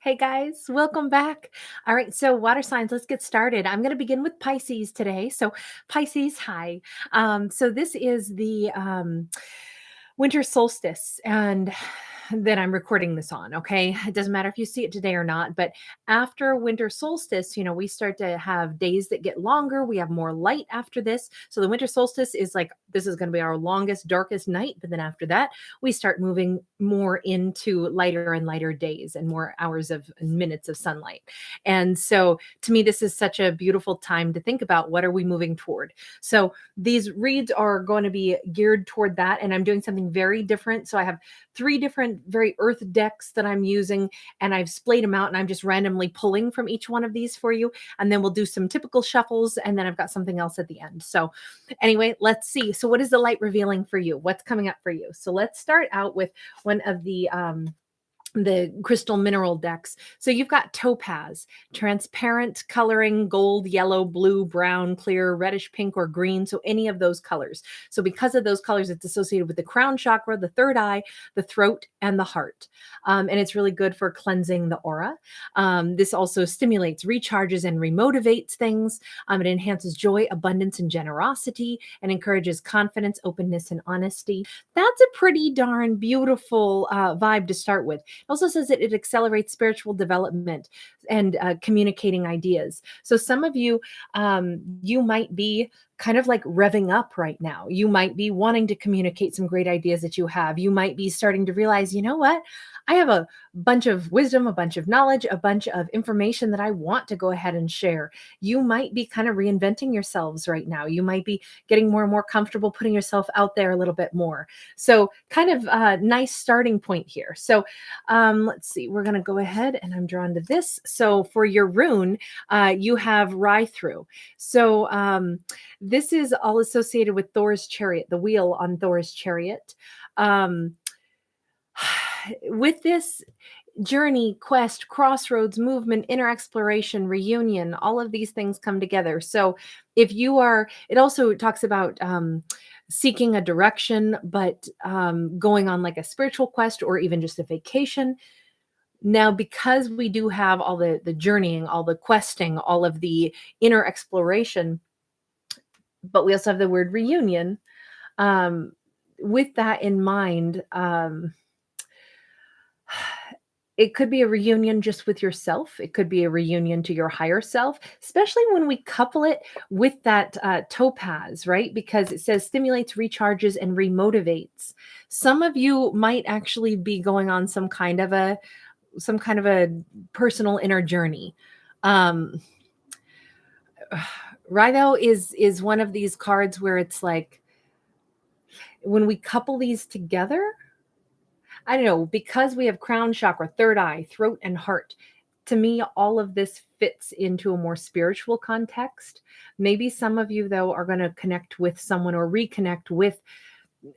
Hey guys, welcome back. All right, so water signs, let's get started. I'm going to begin with Pisces today. So, Pisces, hi. So this is the winter solstice, and that I'm recording this on. Okay, it doesn't matter if you see it today or not, but after winter solstice, we start to have days that get longer. We have more light after this. So the winter solstice is like this is going to be our longest, darkest night. But then after that, we start moving more into lighter and lighter days and more hours of minutes of sunlight. And so to me, this is such a beautiful time to think about what are we moving toward. So these reads are going to be geared toward that. And I'm doing something very different. So I have 3 different very earth decks that I'm using, and I've splayed them out, and I'm just randomly pulling from each one of these for you. And then we'll do some typical shuffles, and then I've got something else at the end. So anyway, let's see. So what is the light revealing for you? What's coming up for you? So let's start out with one of the crystal mineral decks. So you've got topaz, transparent coloring, gold, yellow, blue, brown, clear, reddish, pink, or green. So any of those colors. So because of those colors, it's associated with the crown chakra, the third eye, the throat, and the heart. And it's really good for cleansing the aura. This also stimulates, recharges, and remotivates things. It enhances joy, abundance, and generosity, and encourages confidence, openness, and honesty. That's a pretty darn beautiful vibe to start with. Also says that it accelerates spiritual development and communicating ideas. So some of you, you might be kind of like revving up right now. You might be wanting to communicate some great ideas that you have. You might be starting to realize, you know what? I have a bunch of wisdom, a bunch of knowledge, a bunch of information that I want to go ahead and share. You might be kind of reinventing yourselves right now. You might be getting more and more comfortable putting yourself out there a little bit more. So kind of a nice starting point here. So let's see, we're going to go ahead and I'm drawn to this. So for your rune, you have rye through. So this is all associated with Thor's chariot, the wheel on Thor's chariot. With this journey, quest, crossroads, movement, inner exploration, reunion, all of these things come together. So if you are, it also talks about seeking a direction, but going on like a spiritual quest or even just a vacation. Now, because we do have all the journeying, all the questing, all of the inner exploration, but we also have the word reunion. With that in mind, it could be a reunion just with yourself. It could be a reunion to your higher self, especially when we couple it with that topaz, right? Because it says stimulates, recharges, and remotivates. Some of you might actually be going on some kind of a personal inner journey. Rhino is one of these cards where it's like when we couple these together, I don't know, because we have crown chakra, third eye, throat, and heart. To me, all of this fits into a more spiritual context. Maybe some of you, though, are going to connect with someone or reconnect with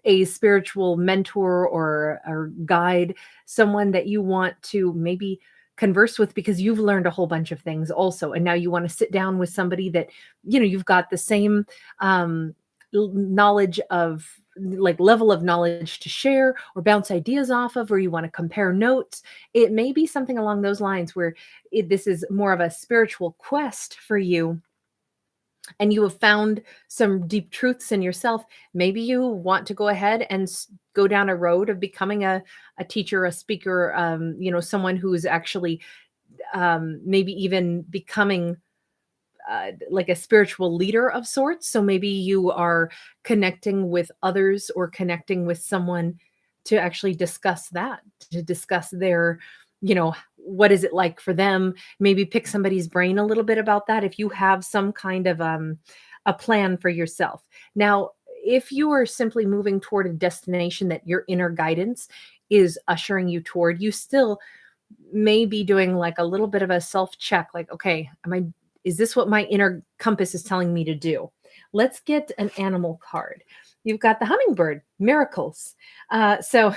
a spiritual mentor or guide, someone that you want to maybe converse with because you've learned a whole bunch of things also. And now you want to sit down with somebody that, you've got the same knowledge of like level of knowledge to share or bounce ideas off of, or you want to compare notes. It may be something along those lines where this is more of a spiritual quest for you and you have found some deep truths in yourself. Maybe you want to go ahead and go down a road of becoming a teacher, a speaker, someone who's actually maybe even becoming like a spiritual leader of sorts. So maybe you are connecting with others or connecting with someone to actually discuss that, to discuss their, what is it like for them? Maybe pick somebody's brain a little bit about that if you have some kind of a plan for yourself. Now, if you are simply moving toward a destination that your inner guidance is ushering you toward, you still may be doing like a little bit of a self-check, like, okay, is this what my inner compass is telling me to do? Let's get an animal card. You've got the hummingbird, miracles. So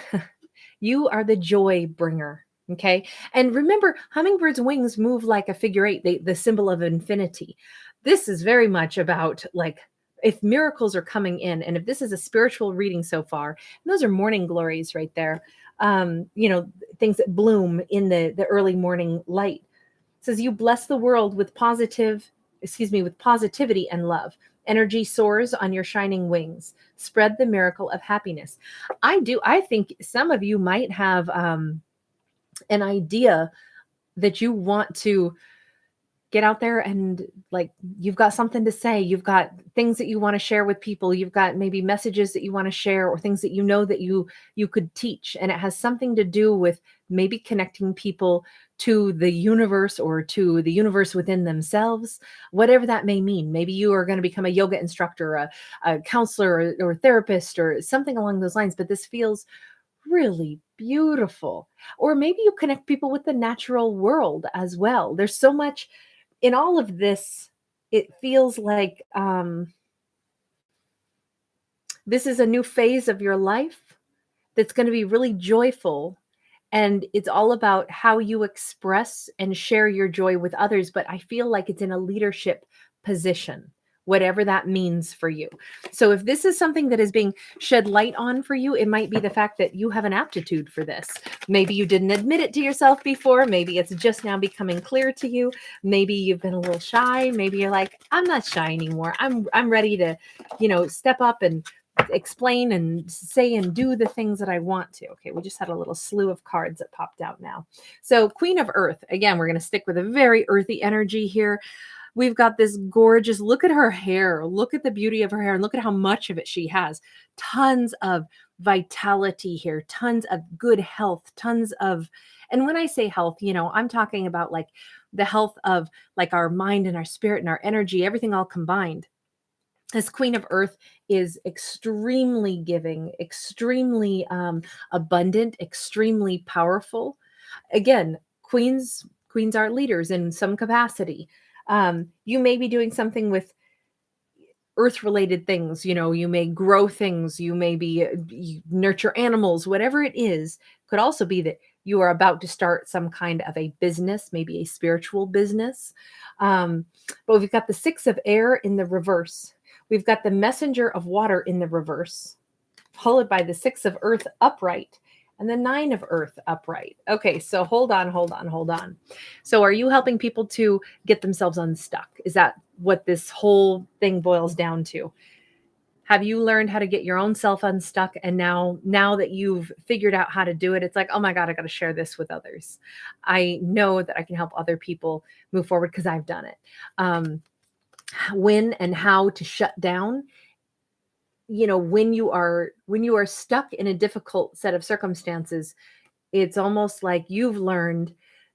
you are the joy bringer. Okay. And remember, hummingbirds' wings move like a figure eight, the symbol of infinity. This is very much about like, if miracles are coming in, and if this is a spiritual reading so far, those are morning glories right there. you know, things that bloom in the early morning light. It says you bless the world with with positivity and love. Energy soars on your shining wings. Spread the miracle of happiness. I think some of you might have an idea that you want to get out there and, like, you've got something to say, you've got things that you want to share with people, you've got maybe messages that you want to share, or things that you know that you could teach, and it has something to do with maybe connecting people to the universe or to the universe within themselves, whatever that may mean. Maybe you are going to become a yoga instructor, a counselor, or therapist, or something along those lines, but this feels really beautiful. Or maybe you connect people with the natural world as well. There's so much in all of this. It feels like this is a new phase of your life that's going to be really joyful. And it's all about how you express and share your joy with others. But I feel like it's in a leadership position, whatever that means for you. So if this is something that is being shed light on for you, it might be the fact that you have an aptitude for this. Maybe you didn't admit it to yourself before. Maybe it's just now becoming clear to you. Maybe you've been a little shy. Maybe you're like, I'm not shy anymore. I'm ready to, step up and explain and say and do the things that I want to. Okay, we just had a little slew of cards that popped out now. So Queen of Earth, again, we're going to stick with a very earthy energy here. We've got this gorgeous, look at her hair, look at the beauty of her hair, and look at how much of it she has. Tons of vitality here, tons of good health, and when I say health, I'm talking about like the health of like our mind and our spirit and our energy, everything all combined. This Queen of Earth is extremely giving, extremely abundant, extremely powerful. Again, queens are leaders in some capacity. You may be doing something with earth related things. You may grow things, you may be you nurture animals, whatever it is. Could also be that you are about to start some kind of a business, maybe a spiritual business. But we've got the Six of Air in the reverse. We've got the Messenger of Water in the reverse, followed by the Six of Earth upright and the Nine of Earth upright. Okay, so hold on. So are you helping people to get themselves unstuck? Is that what this whole thing boils down to? Have you learned how to get your own self unstuck? And now that you've figured out how to do it, it's like, oh my God, I got to share this with others. I know that I can help other people move forward because I've done it. When and how to shut down, when you are stuck in a difficult set of circumstances, it's almost like you've learned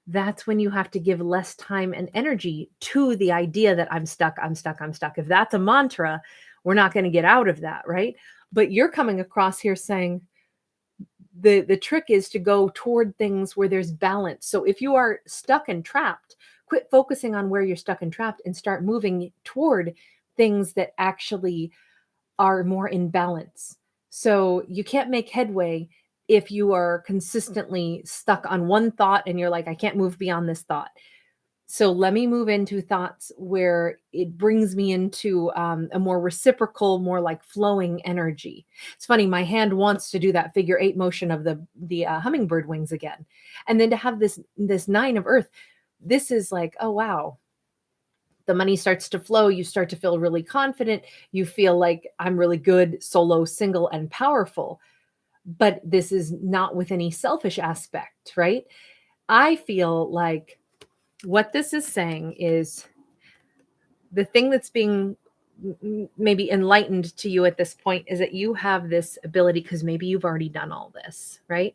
that's when you have to give less time and energy to the idea that I'm stuck. If that's a mantra, we're not going to get out of that, right? But you're coming across here saying the trick is to go toward things where there's balance. So if you are stuck and trapped, quit focusing on where you're stuck and trapped and start moving toward things that actually are more in balance. So you can't make headway if you are consistently stuck on one thought and you're like, I can't move beyond this thought. So let me move into thoughts where it brings me into a more reciprocal, more like flowing energy. It's funny, my hand wants to do that figure 8 motion of the hummingbird wings again. And then to have this Nine of Earth, this is like, oh, wow. The money starts to flow. You start to feel really confident. You feel like I'm really good, solo, single, and powerful. But this is not with any selfish aspect, right? I feel like what this is saying is the thing that's being maybe enlightened to you at this point is that you have this ability because maybe you've already done all this, right?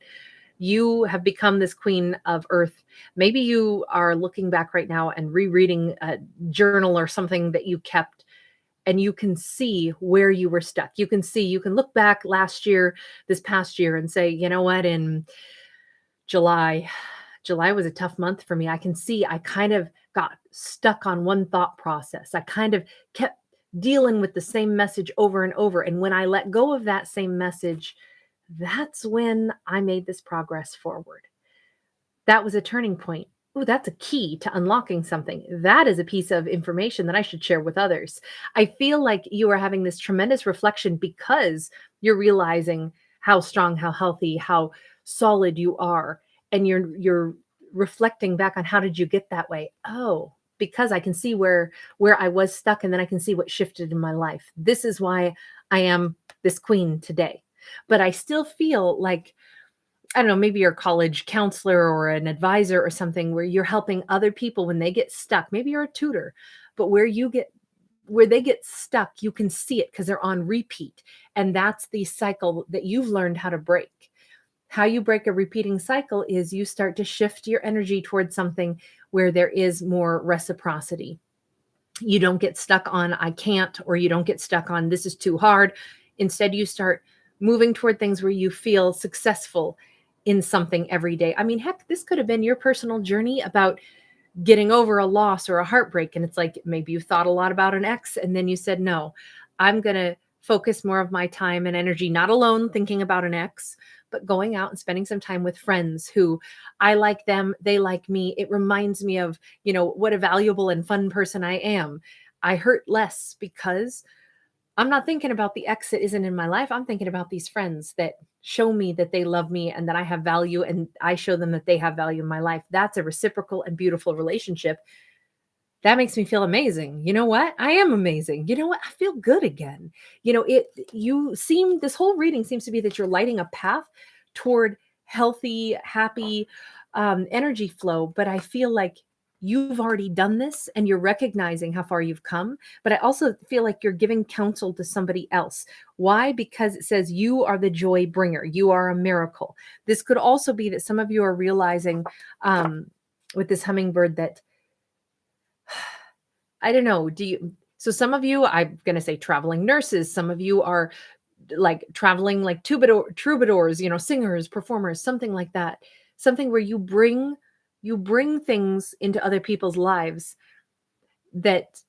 You have become this Queen of Earth. Maybe you are looking back right now and rereading a journal or something that you kept, and you can see where you were stuck. You can look back this past year and say, you know what, in July was a tough month for me. I can see I kind of got stuck on one thought process. I kind of kept dealing with the same message over and over. And when I let go of that same message, that's when I made this progress forward. That was a turning point. Oh, that's a key to unlocking something. That is a piece of information that I should share with others. I feel like you are having this tremendous reflection because you're realizing how strong, how healthy, how solid you are, and you're reflecting back on how did you get that way. Oh, because I can see where I was stuck, and then I can see what shifted in my life. This is why I am this queen today. But I still feel like, I don't know, maybe you're a college counselor or an advisor or something where you're helping other people when they get stuck. Maybe you're a tutor, but where they get stuck, you can see it because they're on repeat. And that's the cycle that you've learned how to break. How you break a repeating cycle is you start to shift your energy towards something where there is more reciprocity. You don't get stuck on I can't, or you don't get stuck on this is too hard. Instead, you start moving toward things where you feel successful in something every day. I mean, heck, this could have been your personal journey about getting over a loss or a heartbreak. And it's like maybe you thought a lot about an ex, and then you said, no, I'm going to focus more of my time and energy, not alone thinking about an ex, but going out and spending some time with friends who I like them, they like me. It reminds me of, what a valuable and fun person I am. I hurt less because I'm not thinking about the ex that isn't in my life. I'm thinking about these friends that show me that they love me and that I have value, and I show them that they have value in my life. That's a reciprocal and beautiful relationship. That makes me feel amazing. You know what? I am amazing. You know what? I feel good again. This whole reading seems to be that you're lighting a path toward healthy, happy energy flow. But I feel like you've already done this and you're recognizing how far you've come. But I also feel like you're giving counsel to somebody else. Why? Because it says you are the joy bringer. You are a miracle. This could also be that some of you are realizing with this hummingbird that, I don't know. So some of you, I'm going to say traveling nurses. Some of you are like traveling like troubadours, singers, performers, something like that. Something where you bring things into other people's lives that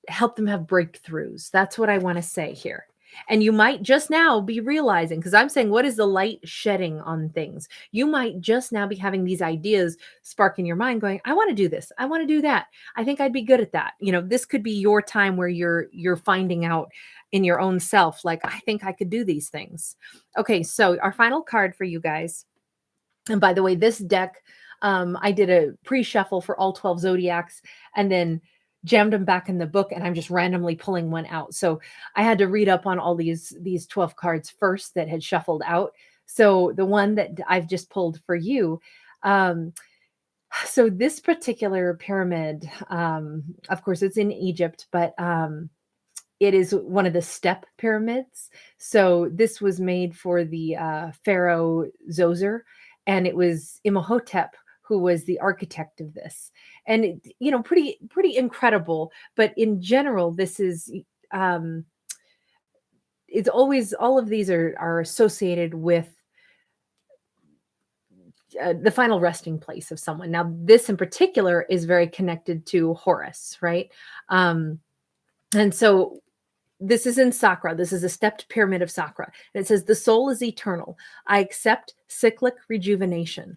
help them have breakthroughs. That's what I want to say here. And you might just now be realizing, because I'm saying, what is the light shedding on things? You might just now be having these ideas spark in your mind going, I want to do this. I want to do that. I think I'd be good at that. This could be your time where you're finding out in your own self, like, I think I could do these things. Okay. So our final card for you guys. And by the way, this deck, I did a pre-shuffle for all 12 zodiacs and then jammed them back in the book, and I'm just randomly pulling one out. So I had to read up on all these 12 cards first that had shuffled out. So the one that I've just pulled for you, so this particular pyramid, of course, it's in Egypt, but it is one of the step pyramids. So this was made for the Pharaoh Zoser, and it was Imhotep who was the architect of this. And pretty incredible. But in general, this is it's always, all of these are associated with the final resting place of someone. Now, this in particular is very connected to Horus, right? And so this is in Sakra. This is a stepped pyramid of Sakra. And it says, the soul is eternal. I accept cyclic rejuvenation.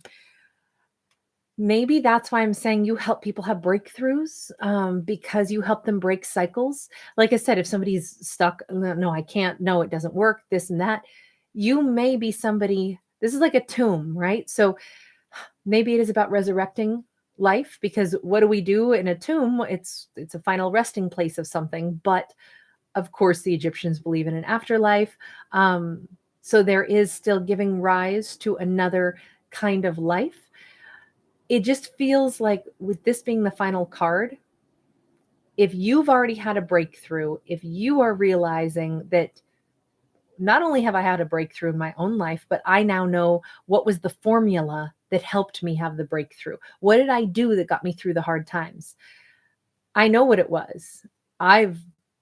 Maybe that's why I'm saying you help people have breakthroughs, because you help them break cycles. Like I said, if somebody's stuck, no, I can't, no, it doesn't work, this and that, you may be somebody, this is like a tomb, right? So maybe it is about resurrecting life, because what do we do in a tomb? It's a final resting place of something. But of course, the Egyptians believe in an afterlife. So there is still giving rise to another kind of life. It just feels like, with this being the final card, if you've already had a breakthrough, if you are realizing that not only have I had a breakthrough in my own life, but I now know what was the formula that helped me have the breakthrough. What did I do that got me through the hard times? I know what it was. I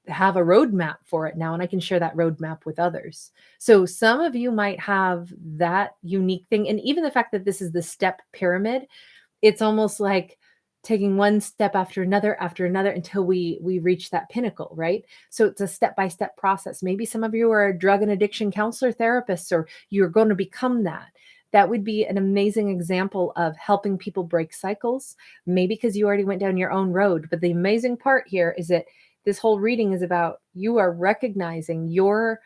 have a roadmap for it now, and I can share that roadmap with others. So some of you might have that unique thing. And even the fact that this is the step pyramid, it's almost like taking one step after another until we reach that pinnacle, right? So it's a step-by-step process. Maybe some of you are a drug and addiction counselor, therapists, or you're going to become that. That would be an amazing example of helping people break cycles, maybe because you already went down your own road. But the amazing part here is that this whole reading is about you are recognizing your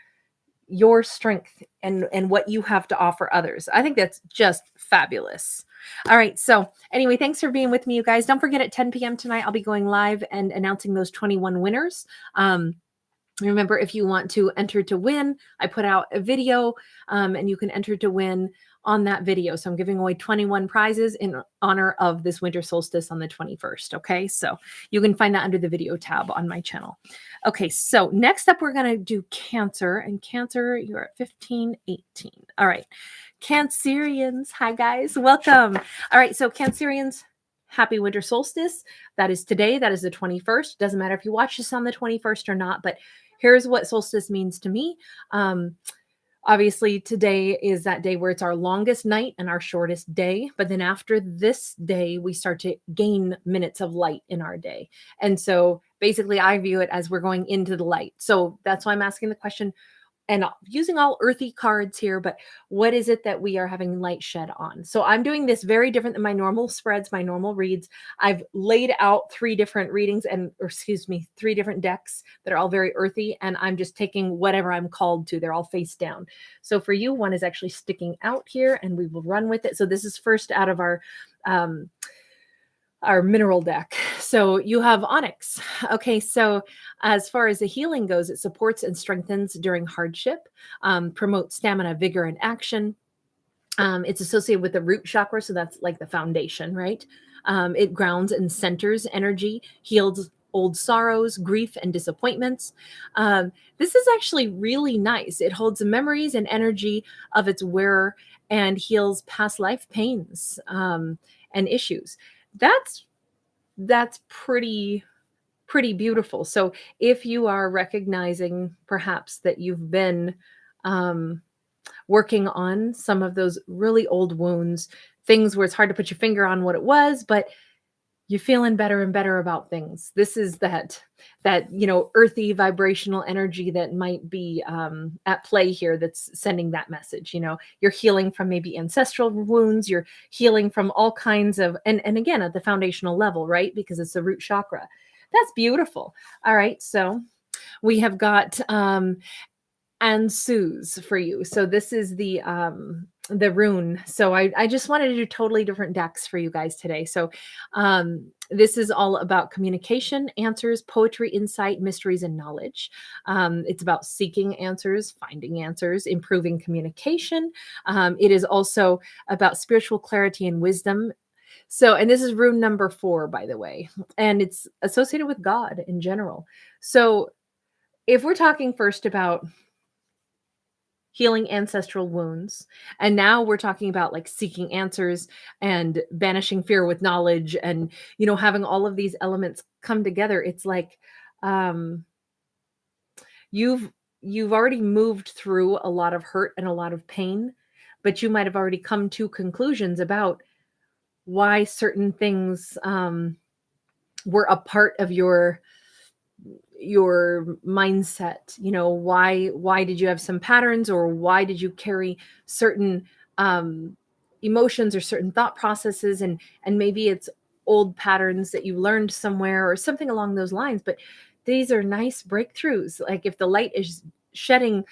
your strength and what you have to offer others. I think that's just fabulous. All right. So anyway, thanks for being with me, you guys. Don't forget at 10 p.m. tonight, I'll be going live and announcing those 21 winners. Remember, if you want to enter to win, I put out a video and you can enter to win on that video. So I'm giving away 21 prizes in honor of this winter solstice on the 21st. Okay. So you can find that under the video tab on my channel. Okay. So next up, we're going to do Cancer, and Cancer, you're at 1518. All right. Cancerians. Hi guys. Welcome. All right. So Cancerians, happy winter solstice. That is today. That is the 21st. Doesn't matter if you watch this on the 21st or not, but here's what solstice means to me. Obviously, today is that day where it's our longest night and our shortest day. But then after this day, we start to gain minutes of light in our day. And so basically, I view it as we're going into the light. So that's why I'm asking the question, and using all earthy cards here, but what is it that we are having light shed on? So I'm doing this very different than my normal spreads, my normal reads. I've laid out three different readings three different decks that are all very earthy, and I'm just taking whatever I'm called to. They're all face down. So for you, one is actually sticking out here, and we will run with it. So this is first out of our mineral deck. So you have onyx. Okay, so as far as the healing goes, it supports and strengthens during hardship, promotes stamina, vigor, and action. It's associated with the root chakra, so that's like the foundation, right? It grounds and centers energy, heals old sorrows, grief, and disappointments. This is actually really nice. It holds the memories and energy of its wearer and heals past life pains and issues. That's pretty beautiful. So if you are recognizing perhaps that you've been working on some of those really old wounds, things where it's hard to put your finger on what it was, but you're feeling better and better about things. This is that earthy vibrational energy that might be at play here, that's sending that message. You're healing from maybe ancestral wounds, you're healing from all kinds of, and again, at the foundational level, right? Because it's the root chakra. That's beautiful. All right. So we have got and Sue's for you. So this is the rune. So I just wanted to do totally different decks for you guys today. So this is all about communication, answers, poetry, insight, mysteries, and knowledge. It's about seeking answers, finding answers, improving communication. It is also about spiritual clarity and wisdom. So, and this is rune number 4, by the way, and it's associated with God in general. So if we're talking first about healing ancestral wounds, and now we're talking about like seeking answers and banishing fear with knowledge, and having all of these elements come together, it's like you've already moved through a lot of hurt and a lot of pain, but you might have already come to conclusions about why certain things were a part of your mindset. Why did you have some patterns, or why did you carry certain emotions or certain thought processes, and maybe it's old patterns that you learned somewhere or something along those lines. But these are nice breakthroughs. Like if the light is shedding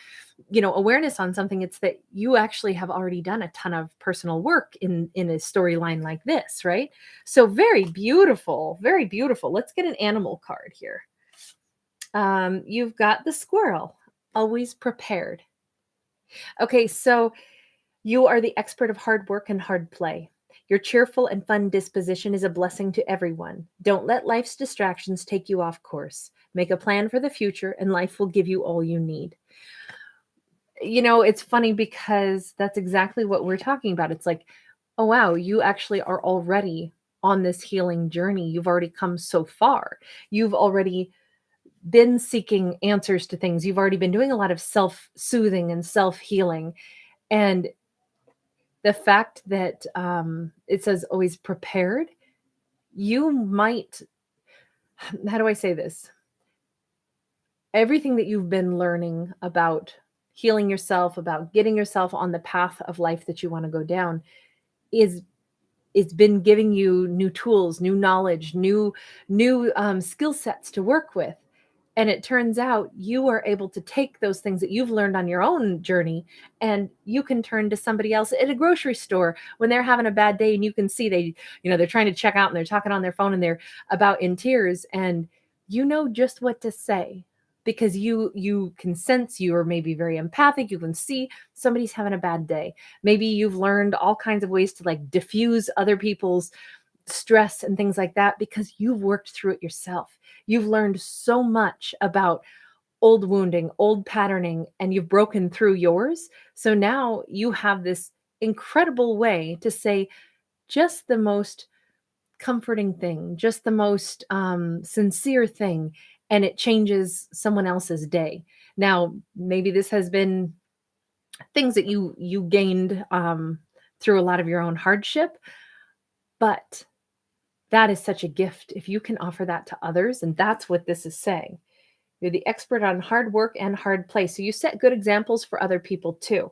awareness on something, it's that you actually have already done a ton of personal work in a storyline like this, right? So very beautiful, very beautiful. Let's get an animal card here. You've got the squirrel, always prepared. Okay, so you are the expert of hard work and hard play. Your cheerful and fun disposition is a blessing to everyone. Don't let life's distractions take you off course. Make a plan for the future, and life will give you all you need. It's funny because that's exactly what we're talking about. It's like, oh, wow, you actually are already on this healing journey. You've already come so far. You've already been seeking answers to things. You've already been doing a lot of self-soothing and self-healing. And the fact that it says always prepared, you might, how do I say this? Everything that you've been learning about healing yourself, about getting yourself on the path of life that you want to go down, it's been giving you new tools, new knowledge, new skill sets to work with. And it turns out you are able to take those things that you've learned on your own journey, and you can turn to somebody else at a grocery store when they're having a bad day, and you can see they're trying to check out and they're talking on their phone and they're about in tears, and you know just what to say because you can sense, you are maybe very empathic, you can see somebody's having a bad day. Maybe you've learned all kinds of ways to like diffuse other people's stress and things like that because you've worked through it yourself. You've learned so much about old wounding, old patterning, and you've broken through yours. So now you have this incredible way to say just the most comforting thing, just the most sincere thing, and it changes someone else's day. Now, maybe this has been things that you gained through a lot of your own hardship, but that is such a gift if you can offer that to others, and that's what this is saying. You're the expert on hard work and hard play. So you set good examples for other people too.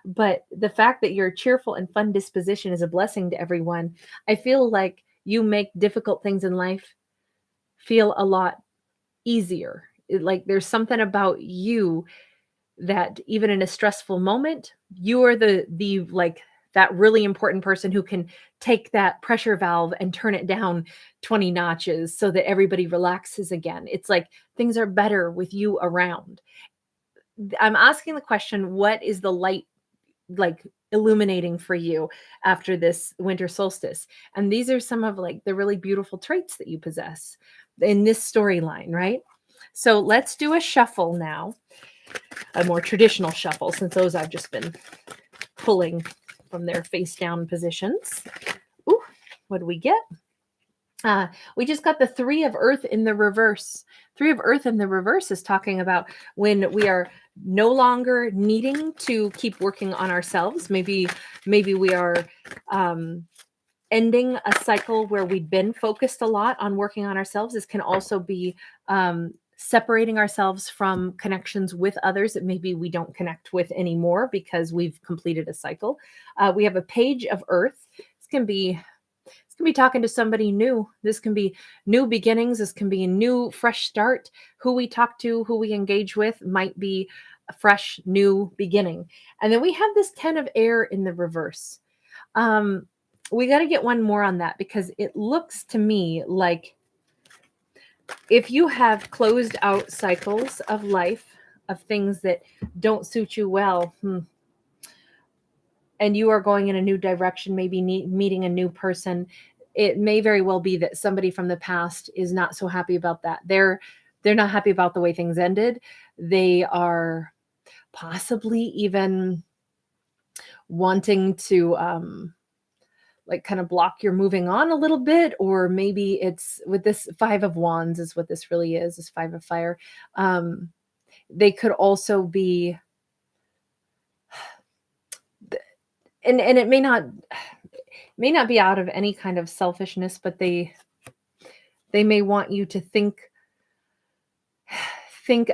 But the fact that your cheerful and fun disposition is a blessing to everyone, I feel like you make difficult things in life feel a lot easier. Like there's something about you that even in a stressful moment, you are the like that really important person who can take that pressure valve and turn it down 20 notches so that everybody relaxes again. It's like things are better with you around. I'm asking the question, what is the light like illuminating for you after this winter solstice? And these are some of like the really beautiful traits that you possess in this storyline, right? So let's do a shuffle now, a more traditional shuffle, since those I've just been pulling from their face down positions. Ooh, what do we get? We just got the Three of Earth in the reverse. Three of Earth in the reverse is talking about when we are no longer needing to keep working on ourselves. Maybe we are ending a cycle where we've been focused a lot on working on ourselves. This can also be separating ourselves from connections with others that maybe we don't connect with anymore because we've completed a cycle. We have a Page of Earth. This can be talking to somebody new. This can be new beginnings. This can be a new, fresh start. Who we talk to, who we engage with might be a fresh, new beginning. And then we have this Ten of Air in the reverse. We got to get one more on that because it looks to me like if you have closed out cycles of life, of things that don't suit you well, and you are going in a new direction, maybe meeting a new person, it may very well be that somebody from the past is not so happy about that. They're not happy about the way things ended. They are possibly even wanting to like kind of block your moving on a little bit, or maybe it's with this Five of Wands is what this really is, this Five of Fire. They could also be, and it may not be out of any kind of selfishness, but they may want you to think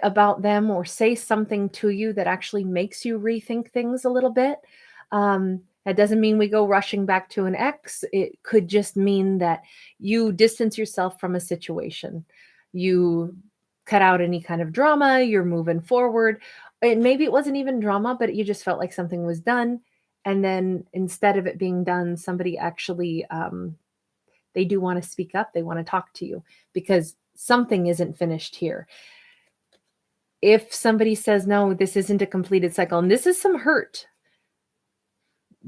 about them or say something to you that actually makes you rethink things a little bit. That doesn't mean we go rushing back to an ex. It could just mean that you distance yourself from a situation. You cut out any kind of drama. You're moving forward. And maybe it wasn't even drama, but you just felt like something was done. And then instead of it being done, somebody actually, they do want to speak up. They want to talk to you because something isn't finished here. If somebody says, no, this isn't a completed cycle, and this is some hurt,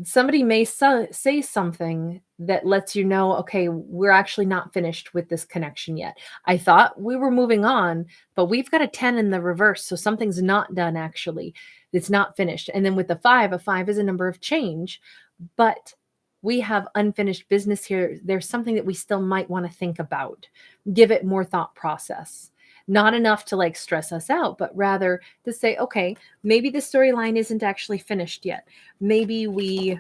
somebody may say something that lets you know, okay, we're actually not finished with this connection yet. I thought we were moving on, but we've got a 10 in the reverse. So something's not done actually. It's not finished. And then with the five, a five is a number of change, but we have unfinished business here. There's something that we still might want to think about, give it more thought process. Not enough to like stress us out, but rather to say, okay, maybe the storyline isn't actually finished yet. Maybe we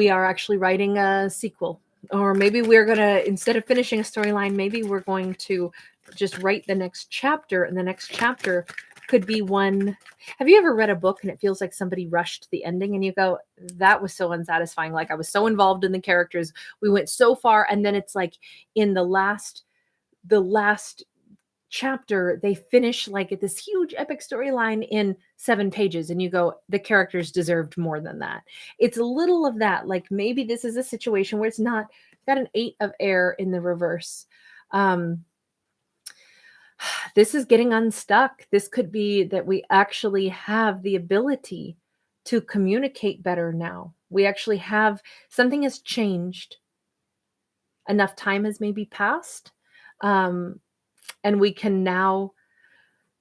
are actually writing a sequel, or maybe we're going to, instead of finishing a storyline, maybe we're going to just write the next chapter, and the next chapter could be one. Have you ever read a book and it feels like somebody rushed the ending and you go, that was so unsatisfying. Like I was so involved in the characters. We went so far. And then it's like in the last chapter, they finish like at this huge epic storyline in 7 pages, and you go, the characters deserved more than that. It's a little of that. Like maybe this is a situation where it's not got an 8 of air in the reverse. This is getting unstuck. This could be that we actually have the ability to communicate better now. We actually have something has changed. Enough time has maybe passed. And we can now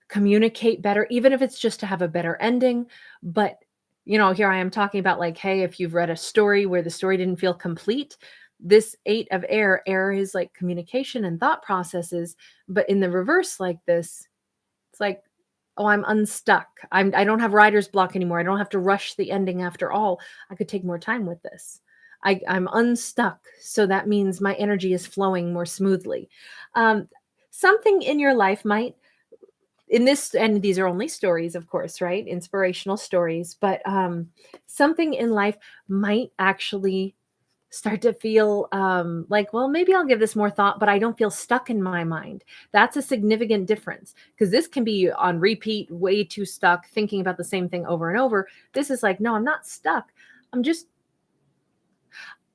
communicate better, even if it's just to have a better ending. But, here I am talking about like, hey, if you've read a story where the story didn't feel complete, this 8 of air, air is like communication and thought processes. But in the reverse, like this, it's like, oh, I'm unstuck. I don't have writer's block anymore. I don't have to rush the ending after all. I could take more time with this. I'm unstuck. So that means my energy is flowing more smoothly. Something in your life might, in this, and these are only stories, of course, right? Inspirational stories, but something in life might actually start to feel like, well, maybe I'll give this more thought, but I don't feel stuck in my mind. That's a significant difference, because this can be on repeat, way too stuck, thinking about the same thing over and over. This is like, no, I'm not stuck.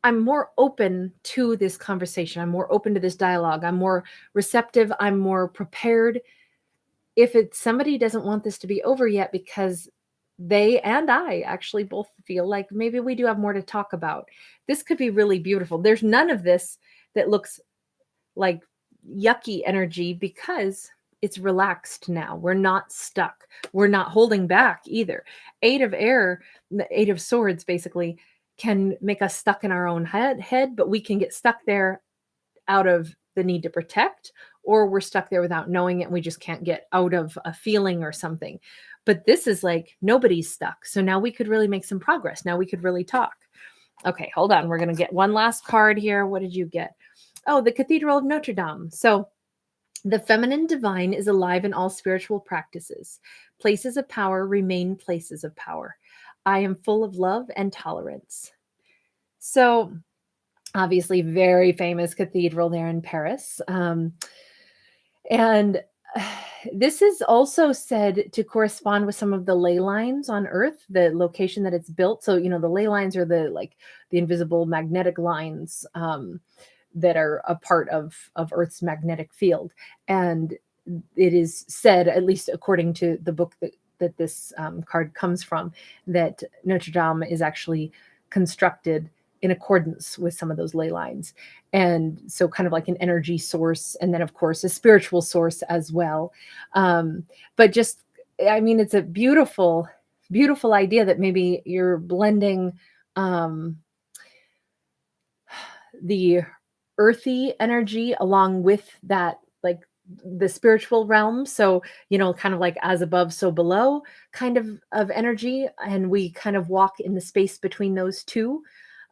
I'm more open to this conversation. I'm more open to this dialogue. I'm more receptive. I'm more prepared. If it's somebody doesn't want this to be over yet, because they and I actually both feel like maybe we do have more to talk about, this could be really beautiful. There's none of this that looks like yucky energy, because it's relaxed now. We're not stuck. We're not holding back either. 8 of air, the 8 of swords basically can make us stuck in our own head, but we can get stuck there out of the need to protect, or we're stuck there without knowing it and we just can't get out of a feeling or something. But this is like nobody's stuck. So now we could really make some progress. Now we could really talk. Okay, hold on. We're going to get one last card here. What did you get? Oh, the Cathedral of Notre Dame. So the feminine divine is alive in all spiritual practices. Places of power remain places of power. I am full of love and tolerance. So obviously very famous cathedral there in Paris. And this is also said to correspond with some of the ley lines on Earth, the location that it's built. So, the ley lines are the invisible magnetic lines that are a part of Earth's magnetic field. And it is said, at least according to the book that this card comes from, that Notre Dame is actually constructed in accordance with some of those ley lines. And so kind of like an energy source, and then of course a spiritual source as well. But just, it's a beautiful, beautiful idea that maybe you're blending the earthy energy along with that, like the spiritual realm. So, kind of like as above, so below kind of energy. And we kind of walk in the space between those two.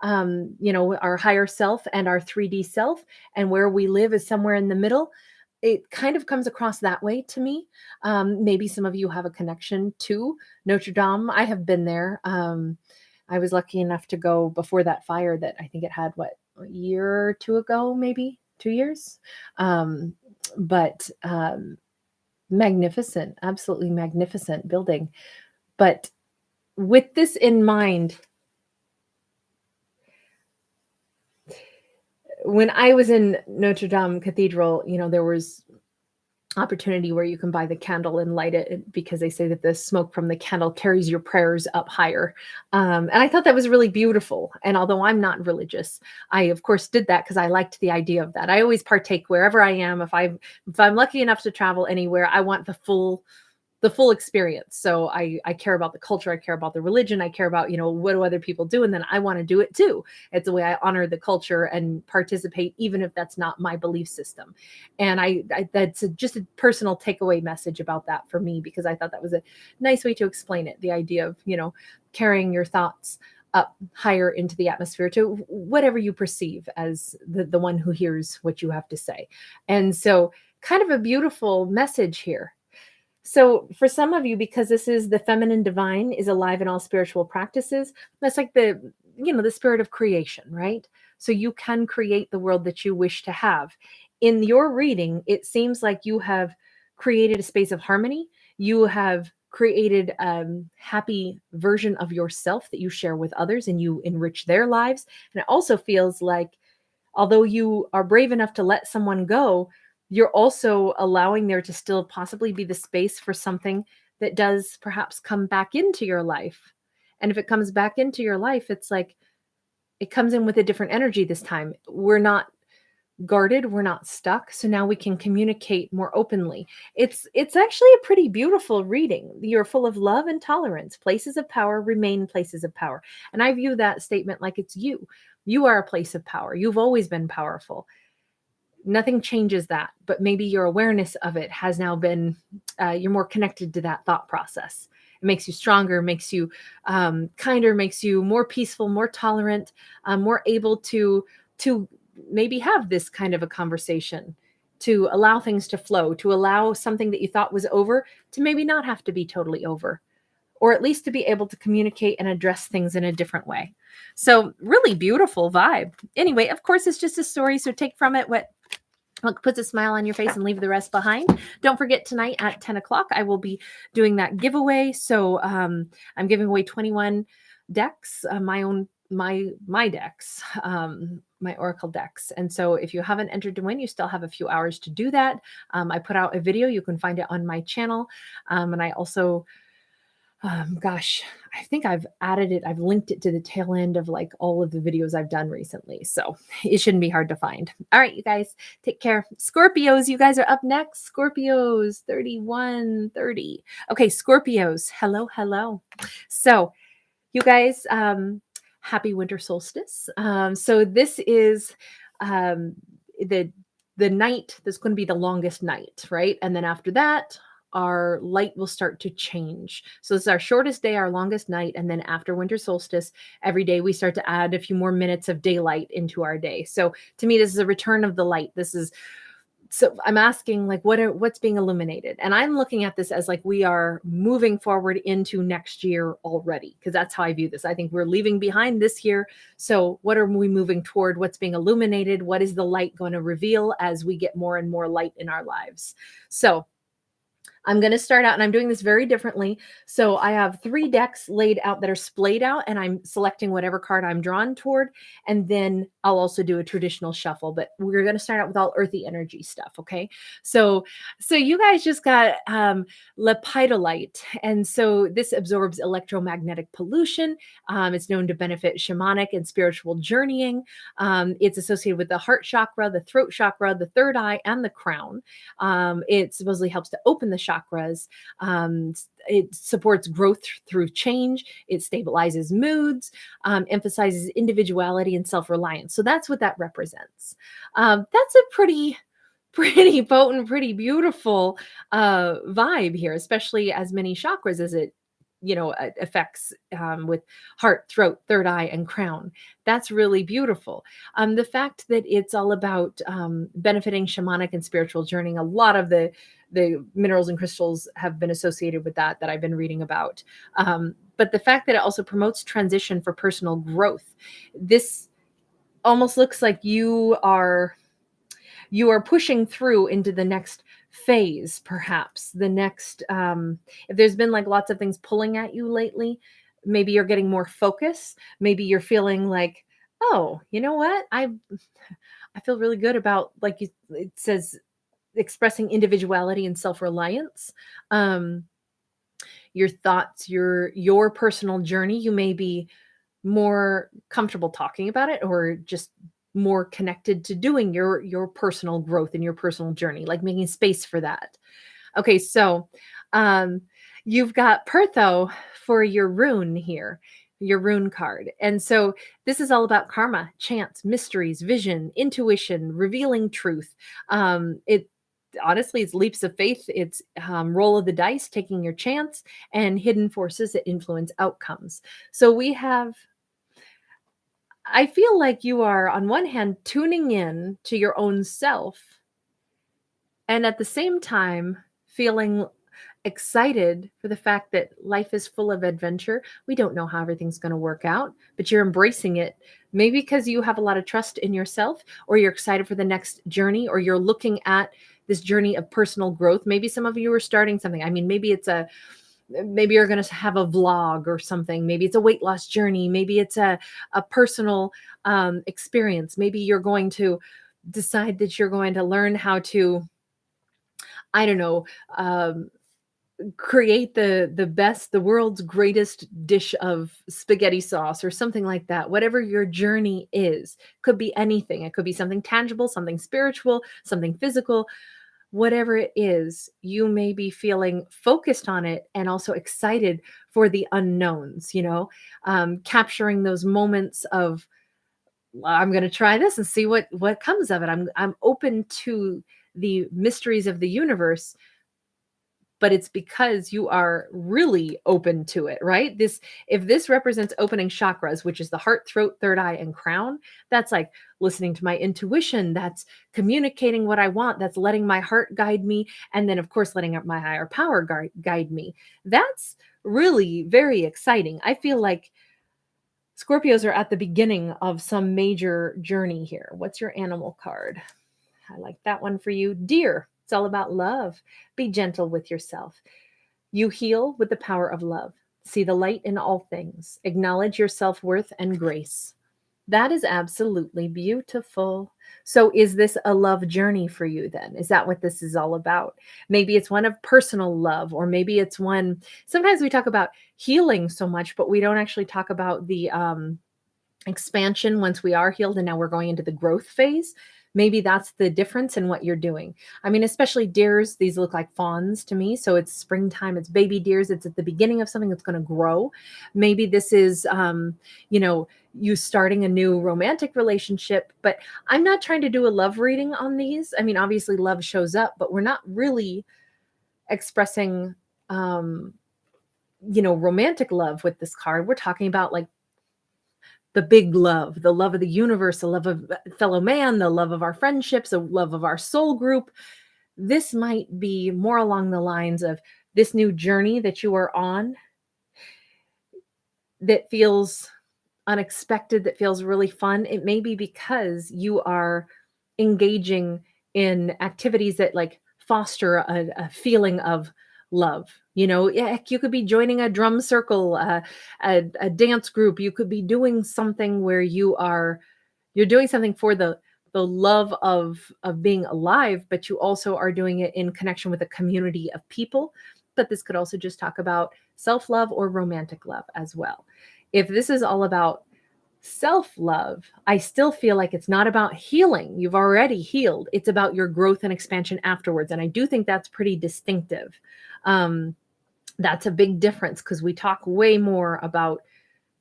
Our higher self and our 3D self, and where we live is somewhere in the middle. It kind of comes across that way to me. Maybe some of you have a connection to Notre Dame. I have been there. I was lucky enough to go before that fire that I think it had, a year or two ago, maybe 2 years. But magnificent, absolutely magnificent building. But with this in mind, when I was in Notre Dame Cathedral, there was opportunity where you can buy the candle and light it, because they say that the smoke from the candle carries your prayers up higher. And I thought that was really beautiful. And although I'm not religious, I of course did that because I liked the idea of that. I always partake wherever I am. If I'm lucky enough to travel anywhere, I want the full experience. So I care about the culture. I care about the religion. I care about, what do other people do? And then I want to do it too. It's the way I honor the culture and participate, even if that's not my belief system. And I that's just a personal takeaway message about that for me, because I thought that was a nice way to explain it. The idea of, carrying your thoughts up higher into the atmosphere to whatever you perceive as the one who hears what you have to say. And so kind of a beautiful message here. So for some of you, because this is the feminine divine is alive in all spiritual practices, that's like the spirit of creation, right? So you can create the world that you wish to have. In your reading, it seems like you have created a space of harmony. You have created a happy version of yourself that you share with others and you enrich their lives. And it also feels like, although you are brave enough to let someone go, you're also allowing there to still possibly be the space for something that does perhaps come back into your life. And if it comes back into your life, it's like it comes in with a different energy this time. We're not guarded, we're not stuck, so now we can communicate more openly. It's actually a pretty beautiful reading. You're full of love and tolerance. Places of power remain places of power. And I view that statement like it's you. You are a place of power. You've always been powerful. Nothing changes that, but maybe your awareness of it has now been, you're more connected to that thought process. It makes you stronger, makes you kinder, makes you more peaceful, more tolerant, more able to maybe have this kind of a conversation, to allow things to flow, to allow something that you thought was over to maybe not have to be totally over, or at least to be able to communicate and address things in a different way. So really beautiful vibe. Anyway, of course, it's just a story, so take from it what puts a smile on your face and leave the rest behind. Don't forget, tonight at 10 o'clock, I will be doing that giveaway. So I'm giving away 21 decks, my decks, my oracle decks. And so if you haven't entered to win, you still have a few hours to do that. I put out a video. You can find it on my channel. And I also, gosh, I think I've added it. I've linked it to the tail end of like all of the videos I've done recently. So it shouldn't be hard to find. All right, you guys, take care. Scorpios, you guys are up next. Scorpios, 3130. Okay, Scorpios, hello, hello. So you guys, happy winter solstice. So this is the night that's going to be the longest night, right? And then after that, our light will start to change. So this is our shortest day, our longest night. And then after winter solstice, every day we start to add a few more minutes of daylight into our day. So to me, this is a return of the light. So I'm asking, like, what's being illuminated? And I'm looking at this as like we are moving forward into next year already, because that's how I view this. I think we're leaving behind this year. So what are we moving toward? What's being illuminated? What is the light going to reveal as we get more and more light in our lives? So I'm going to start out, and I'm doing this very differently. So I have 3 decks laid out that are splayed out, and I'm selecting whatever card I'm drawn toward. And then I'll also do a traditional shuffle, but we're going to start out with all earthy energy stuff. Okay. So you guys just got lepidolite. And so this absorbs electromagnetic pollution. It's known to benefit shamanic and spiritual journeying. It's associated with the heart chakra, the throat chakra, the third eye, and the crown. It supposedly helps to open the chakras. It supports growth through change. It stabilizes moods, emphasizes individuality and self-reliance. So that's what that represents. That's a pretty potent, pretty beautiful vibe here, especially as many chakras as it affects with heart, throat, third eye, and crown. That's really beautiful. The fact that it's all about benefiting shamanic and spiritual journeying, a lot of the minerals and crystals have been associated with that I've been reading about. But the fact that it also promotes transition for personal growth, this almost looks like you are pushing through into the next phase, perhaps the next, if there's been like lots of things pulling at you lately, maybe you're getting more focus. Maybe you're feeling like, oh, you know what? I feel really good about, like it says, expressing individuality and self-reliance. Your thoughts, your personal journey, you may be more comfortable talking about it, or just more connected to doing your personal growth and your personal journey, like making space for that. Okay, so you've got Pertho for your rune here, your rune card. And so this is all about karma, chance, mysteries, vision, intuition, revealing truth. It honestly, it's leaps of faith. It's roll of the dice, taking your chance, and hidden forces that influence outcomes. So I feel like you are, on one hand, tuning in to your own self, and at the same time feeling excited for the fact that life is full of adventure. We don't know how everything's going to work out, but you're embracing it, maybe because you have a lot of trust in yourself, or you're excited for the next journey, or you're looking at this journey of personal growth. Maybe some of you are starting something. I mean, maybe you're going to have a vlog or something. Maybe it's a weight loss journey. Maybe it's a personal experience. Maybe you're going to decide that you're going to learn how to, I don't know, create the world's greatest dish of spaghetti sauce or something like that. Whatever your journey is, could be anything. It could be something tangible, something spiritual, something physical. Whatever it is, you may be feeling focused on it and also excited for the unknowns, capturing those moments of, well, I'm going to try this and see what comes of it. I'm open to the mysteries of the universe, but it's because you are really open to it, right? If this represents opening chakras, which is the heart, throat, third eye, and crown, that's like listening to my intuition. That's communicating what I want. That's letting my heart guide me. And then, of course, letting my higher power guide me. That's really very exciting. I feel like Scorpios are at the beginning of some major journey here. What's your animal card? I like that one for you. Deer. It's all about love. Be gentle with yourself. You heal with the power of love. See the light in all things. Acknowledge your self-worth and grace. That is absolutely beautiful. So is this a love journey for you then? Is that what this is all about? Maybe it's one of personal love, or maybe it's one, sometimes we talk about healing so much, but we don't actually talk about the expansion once we are healed and now we're going into the growth phase. Maybe that's the difference in what you're doing. I mean, especially deers, these look like fawns to me. So it's springtime, it's baby deers, it's at the beginning of something that's going to grow. Maybe this is, you starting a new romantic relationship, but I'm not trying to do a love reading on these. I mean, obviously love shows up, but we're not really expressing, romantic love with this card. We're talking about like the big love, the love of the universe, the love of fellow man, the love of our friendships, the love of our soul group. This might be more along the lines of this new journey that you are on that feels unexpected, that feels really fun. It may be because you are engaging in activities that like foster a feeling of love. You could be joining a drum circle, a dance group. You could be doing something where you're doing something for the love of being alive, but you also are doing it in connection with a community of people. But this could also just talk about self-love or romantic love as well. If this is all about self-love, I still feel like it's not about healing. You've already healed. It's about your growth and expansion afterwards. And I do think that's pretty distinctive. That's a big difference because we talk way more about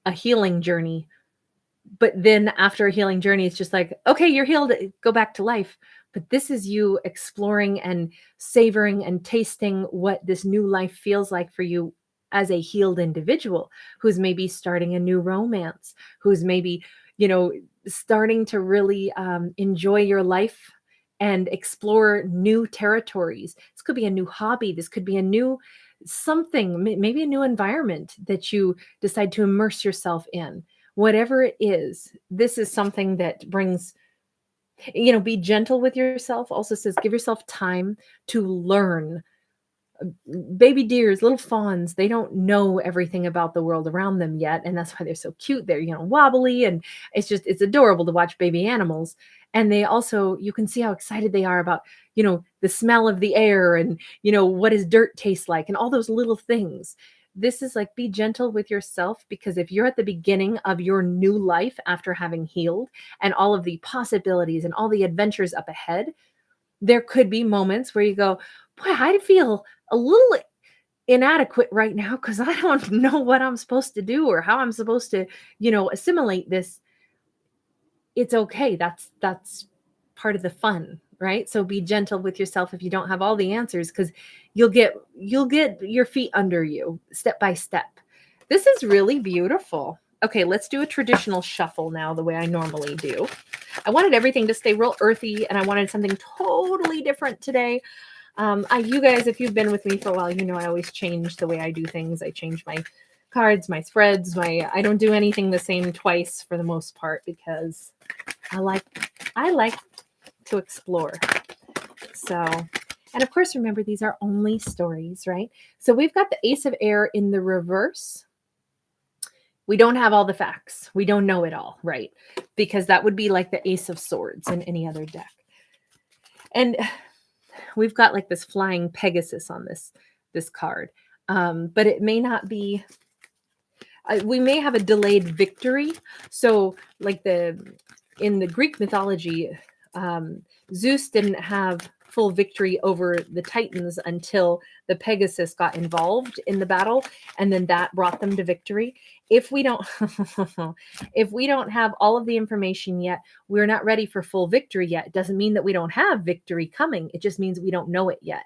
a healing journey. But then after a healing journey, it's just like, okay, you're healed, go back to life. But this is you exploring and savoring and tasting what this new life feels like for you as a healed individual who's maybe starting a new romance, who's maybe, starting to really enjoy your life and explore new territories. This could be a new hobby. This could be a new something, maybe a new environment that you decide to immerse yourself in. Whatever it is, this is something that brings, be gentle with yourself. Also says, give yourself time to learn. Baby deers, little fawns, they don't know everything about the world around them yet. And that's why they're so cute. They're, wobbly. And it's adorable to watch baby animals. And they also, you can see how excited they are about, the smell of the air and, what does dirt taste like and all those little things. This is like, be gentle with yourself, because if you're at the beginning of your new life after having healed and all of the possibilities and all the adventures up ahead, there could be moments where you go, boy, I feel a little inadequate right now because I don't know what I'm supposed to do or how I'm supposed to, assimilate this. It's okay. That's part of the fun, right? So be gentle with yourself if you don't have all the answers, because you'll get your feet under you step by step. This is really beautiful. Okay, let's do a traditional shuffle now, the way I normally do. I wanted everything to stay real earthy, and I wanted something totally different today. You guys, if you've been with me for a while, I always change the way I do things. I change my cards, my spreads, I don't do anything the same twice for the most part, because I like to explore. So, and of course, remember, these are only stories, right? So we've got the Ace of Air in the reverse. We don't have all the facts. We don't know it all, right? Because that would be like the Ace of Swords in any other deck. And we've got like this flying Pegasus on this card. But it may not be, we may have a delayed victory. So like in the Greek mythology, Zeus didn't have full victory over the Titans until the Pegasus got involved in the battle, and then that brought them to victory. If we don't if we don't have all of the information yet, we're not ready for full victory yet. It doesn't mean that we don't have victory coming. It just means we don't know it yet.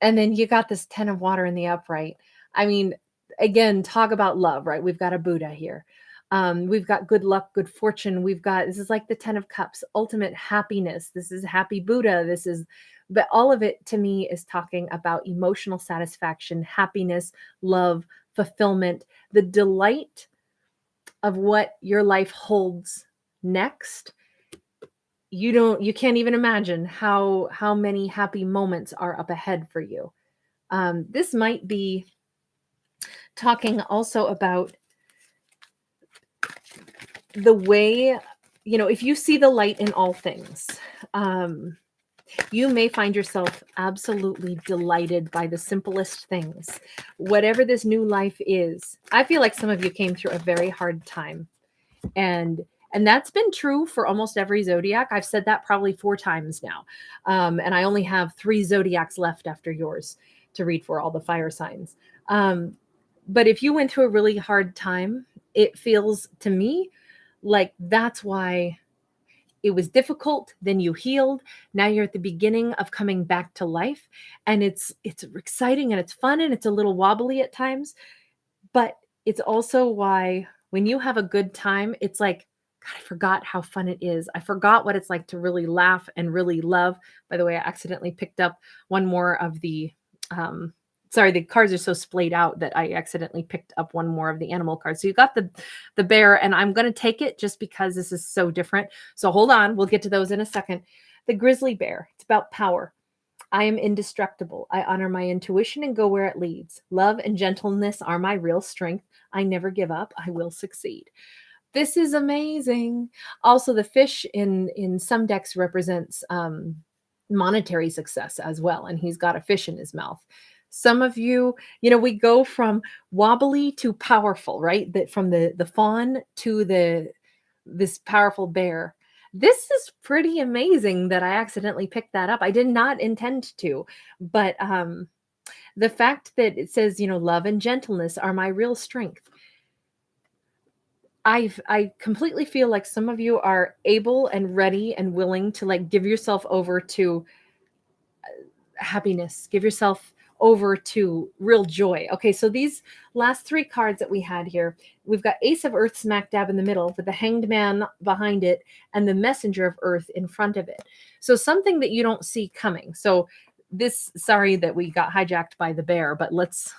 And then you got this 10 of water in the upright. I mean, again, talk about love, right? We've got a Buddha here. We've got good luck, good fortune. This is like the 10 of cups, ultimate happiness. This is happy Buddha. But all of it to me is talking about emotional satisfaction, happiness, love, fulfillment, the delight of what your life holds next. You can't even imagine how many happy moments are up ahead for you. This might be talking also about the way, if you see the light in all things, you may find yourself absolutely delighted by the simplest things. Whatever this new life is, I feel like some of you came through a very hard time. And that's been true for almost every zodiac. I've said that probably 4 times now. And I only have 3 zodiacs left after yours to read for all the fire signs. But if you went through a really hard time, it feels to me like that's why it was difficult. Then you healed. Now you're at the beginning of coming back to life. And it's exciting and it's fun and it's a little wobbly at times. But it's also why when you have a good time, it's like, God, I forgot how fun it is. I forgot what it's like to really laugh and really love. By the way, I accidentally picked up one more of the, the cards are so splayed out that I accidentally picked up one more of the animal cards. So you got the bear, and I'm going to take it just because this is so different. So hold on. We'll get to those in a second. The grizzly bear, it's about power. I am indestructible. I honor my intuition and go where it leads. Love and gentleness are my real strength. I never give up. I will succeed. This is amazing. Also, the fish in some decks represents monetary success as well. And he's got a fish in his mouth. Some of you, we go from wobbly to powerful, right? That from the fawn to this powerful bear. This is pretty amazing that I accidentally picked that up. I did not intend to, but the fact that it says, love and gentleness are my real strength. I completely feel like some of you are able and ready and willing to like give yourself over to happiness, give yourself over to real joy. Okay, so these last 3 cards that we had here, we've got Ace of Earth smack dab in the middle with the Hanged Man behind it and the Messenger of Earth in front of it. So something that you don't see coming. So sorry that we got hijacked by the bear, but let's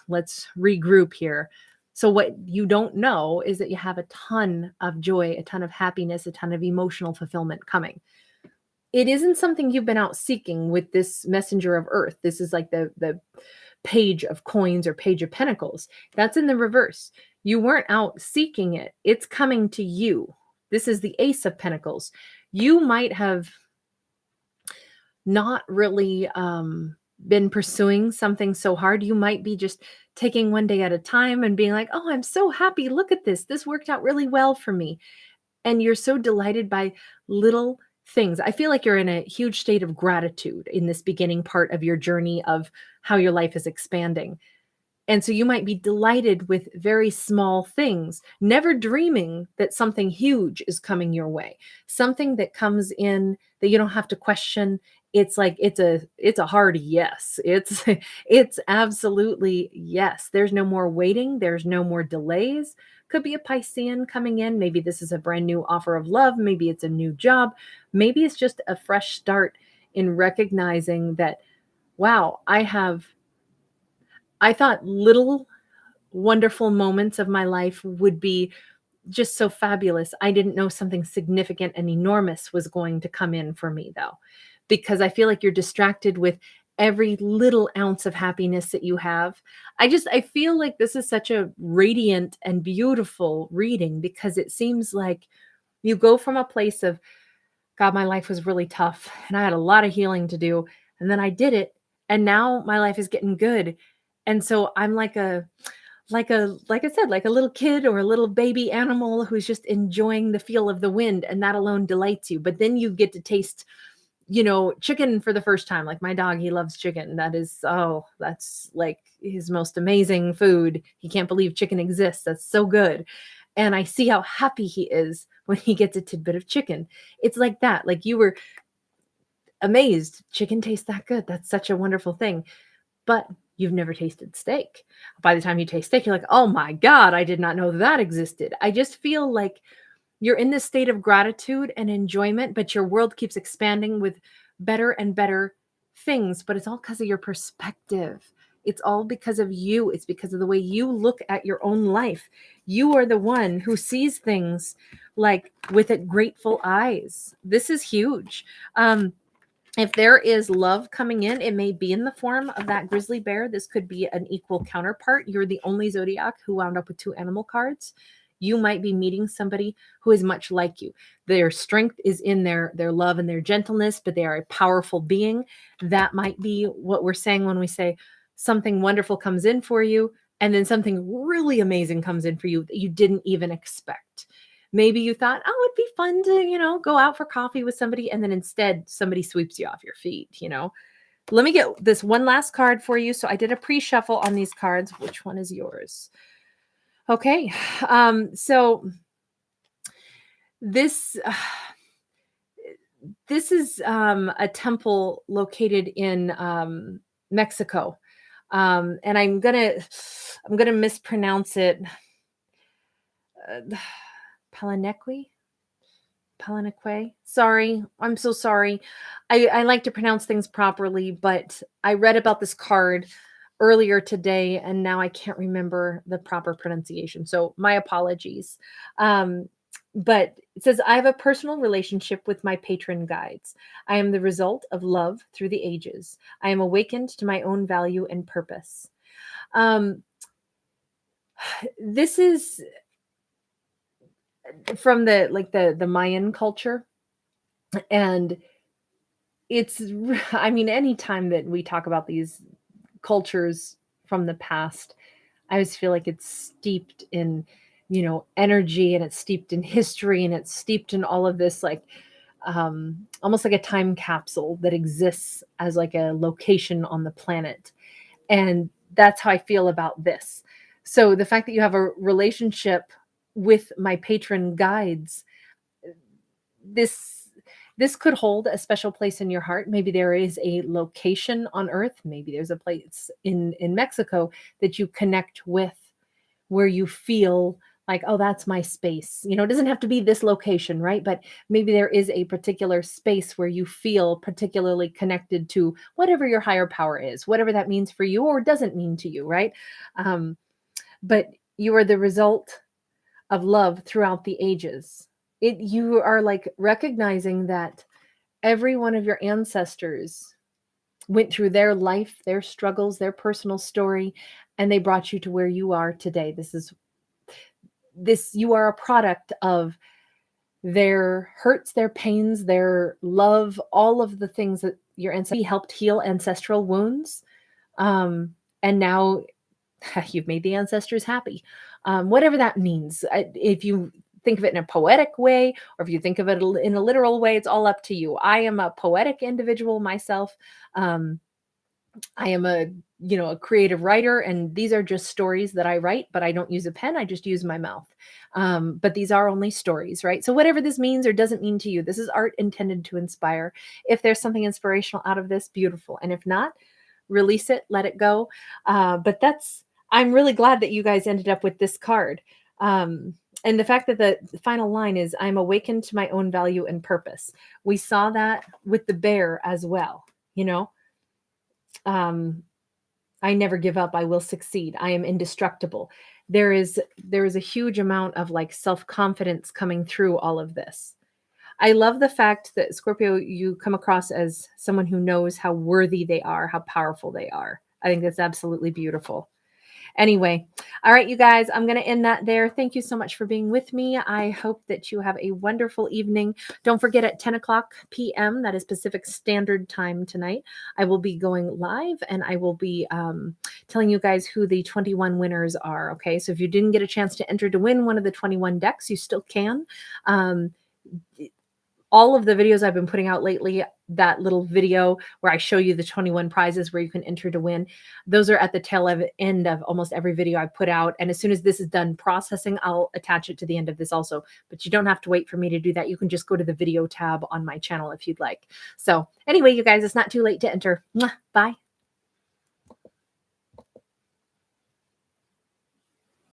regroup here. So what you don't know is that you have a ton of joy, a ton of happiness, a ton of emotional fulfillment coming. It isn't something you've been out seeking with this Messenger of Earth. This is like the Page of Coins or Page of Pentacles. That's in the reverse. You weren't out seeking it. It's coming to you. This is the Ace of Pentacles. You might have not really been pursuing something so hard. You might be just taking one day at a time and being like, oh, I'm so happy. Look at this. This worked out really well for me. And you're so delighted by little things. I feel like you're in a huge state of gratitude in this beginning part of your journey of how your life is expanding. And so you might be delighted with very small things, never dreaming that something huge is coming your way, something that comes in that you don't have to question. It's like, it's a hard yes. It's absolutely yes. There's no more waiting. There's no more delays. Could be a Piscean coming in. Maybe this is a brand new offer of love. Maybe it's a new job. Maybe it's just a fresh start in recognizing that, wow, I thought little wonderful moments of my life would be just so fabulous. I didn't know something significant and enormous was going to come in for me, though. because I feel like you're distracted with every little ounce of happiness that you have. I feel like this is such a radiant and beautiful reading because it seems like you go from a place of, God, my life was really tough and I had a lot of healing to do. And then I did it. And now my life is getting good. And so I'm like I said, like a little kid or a little baby animal who's just enjoying the feel of the wind, and that alone delights you. But then you get to taste, chicken for the first time. Like my dog, he loves chicken. That's like his most amazing food. He can't believe chicken exists. That's so good. And I see how happy he is when he gets a tidbit of chicken. It's like that. Like you were amazed. Chicken tastes that good. That's such a wonderful thing. But you've never tasted steak. By the time you taste steak, you're like, oh my God, I did not know that existed. I just feel like you're in this state of gratitude and enjoyment, but your world keeps expanding with better and better things. But it's all because of your perspective. It's all because of you. It's because of the way you look at your own life. You are the one who sees things like with it grateful eyes. This is huge. If there is love coming in, it may be in the form of that grizzly bear. This could be an equal counterpart. You're the only zodiac who wound up with 2 animal cards. You might be meeting somebody who is much like you. Their strength is in their love and their gentleness, but they are a powerful being. That might be what we're saying when we say something wonderful comes in for you, and then something really amazing comes in for you that you didn't even expect. Maybe you thought, oh, it'd be fun to, go out for coffee with somebody. And then instead somebody sweeps you off your feet. Let me get this one last card for you. So I did a pre-shuffle on these cards. Which one is yours? Okay. So this, this is a temple located in Mexico. And I'm gonna mispronounce it. Palenque. Sorry. I'm so sorry. I like to pronounce things properly, but I read about this card earlier today and now I can't remember the proper pronunciation. So my apologies. But it says, I have a personal relationship with my patron guides. I am the result of love through the ages. I am awakened to my own value and purpose. This is from the Mayan culture. And it's, I mean, anytime that we talk about these cultures from the past, I always feel like it's steeped in, energy, and it's steeped in history, and it's steeped in all of this, like, almost like a time capsule that exists as like a location on the planet. And that's how I feel about this. So the fact that you have a relationship with my patron guides, this could hold a special place in your heart. Maybe there is a location on earth. Maybe there's a place in Mexico that you connect with where you feel like, oh, that's my space. It doesn't have to be this location, right? But maybe there is a particular space where you feel particularly connected to whatever your higher power is, whatever that means for you or doesn't mean to you, right? But you are the result of love throughout the ages. You are like recognizing that every one of your ancestors went through their life, their struggles, their personal story, and they brought you to where you are today. You are a product of their hurts, their pains, their love, all of the things that your ancestors helped heal ancestral wounds. And now you've made the ancestors happy. Whatever that means. If you think of it in a poetic way, or if you think of it in a literal way, it's all up to you. I am a poetic individual myself. I am a creative writer, and these are just stories that I write, but I don't use a pen. I just use my mouth. But these are only stories, right? So whatever this means or doesn't mean to you, this is art intended to inspire. If there's something inspirational out of this, beautiful. And if not, release it, let it go. But I'm really glad that you guys ended up with this card. And the fact that the final line is, I'm awakened to my own value and purpose. We saw that with the bear as well. I never give up. I will succeed. I am indestructible. There is a huge amount of like self-confidence coming through all of this. I love the fact that Scorpio, you come across as someone who knows how worthy they are, how powerful they are. I think that's absolutely beautiful. Anyway, all right, you guys, I'm going to end that there. Thank you so much for being with me. I hope that you have a wonderful evening. Don't forget at 10 o'clock p.m., that is Pacific Standard Time tonight, I will be going live and I will be telling you guys who the 21 winners are. Okay, so if you didn't get a chance to enter to win one of the 21 decks, you still can. All of the videos I've been putting out lately, that little video where I show you the 21 prizes where you can enter to win, those are at the tail end of almost every video I put out. And as soon as this is done processing, I'll attach it to the end of this also. But you don't have to wait for me to do that. You can just go to the video tab on my channel if you'd like. So anyway, you guys, it's not too late to enter. Mwah, bye.